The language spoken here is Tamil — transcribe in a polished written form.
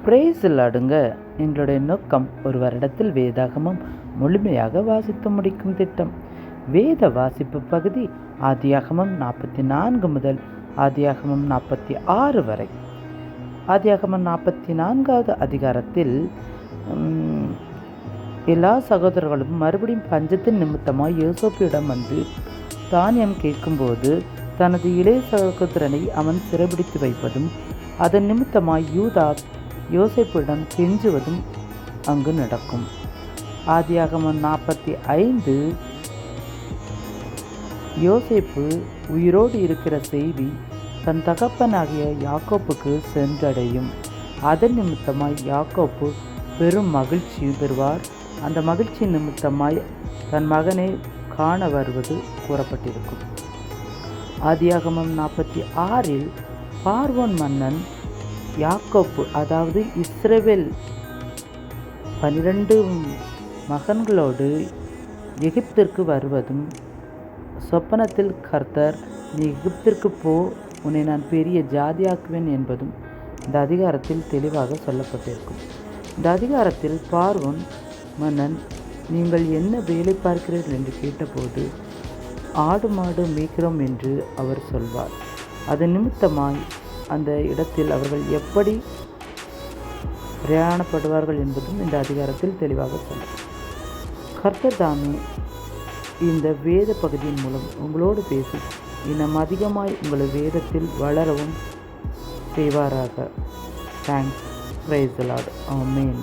பிரேசிலாடுங்க. எங்களுடைய நோக்கம் ஒரு வருடத்தில் வேதாகமம் முழுமையாக வாசித்து முடிக்கும் திட்டம். வேத வாசிப்பு பகுதி ஆதியாகமம் 44 முதல் ஆதியாகமம் 46 வரை. ஆதியாகமம் 44வது அதிகாரத்தில் எல்லா சகோதரர்களும் மறுபடியும் பஞ்சத்தின் நிமித்தமாய் யோசேப்பிடம் வந்து தானியம் கேட்கும்போது தனது இளைய சகோதரனை அவன் சிறைபிடித்து வைப்பதும் அதன் நிமித்தமாய் யூதா யோசேப்பிடம் கெஞ்சுவதும் அங்கு நடக்கும். ஆதியாகமம் 45 யோசேப்பு உயிரோடு இருக்கிற செய்தி தன் தகப்பனாகிய யாக்கோப்புக்கு சென்றடையும். அதன் நிமித்தமாய் யாக்கோப்பு பெரும் மகிழ்ச்சி பெறுவார். அந்த மகிழ்ச்சி நிமித்தமாய் தன் மகனை காண வருவது கூறப்பட்டிருக்கும். ஆதியாகமம் 46 பார்வோன் மன்னன் யாக்கோப்பு, அதாவது இஸ்ரவேல் 12 மகன்களோடு எகிப்திற்கு வருவதும், சொப்பனத்தில் கர்த்தர் நீ எகிப்திற்கு போ, உன்னை நான் பெரிய ஜாதியாக்குவேன் என்பதும் இந்த அதிகாரத்தில் தெளிவாக சொல்லப்பட்டிருக்கும். இந்த அதிகாரத்தில் பார்வோன் மன்னன் நீங்கள் என்ன வேலை பார்க்கிறீர்கள் என்று கேட்டபோது ஆடு மாடு மேய்க்கிறோம் என்று அவர் சொல்வார். அதன் நிமித்தமாய் அந்த இடத்தில் அவர்கள் எப்படி பிரயாணப்படுவார்கள் என்பதும் இந்த அதிகாரத்தில் தெளிவாக சொல்லும். கர்த்தர் தாமே இந்த வேத பகுதியின் மூலம் உங்களோடு பேசி இன்னும் அதிகமாய் உங்களை வேதத்தில் வளரவும் செய்வாராக. Thanks. Praise the Lord. Amen.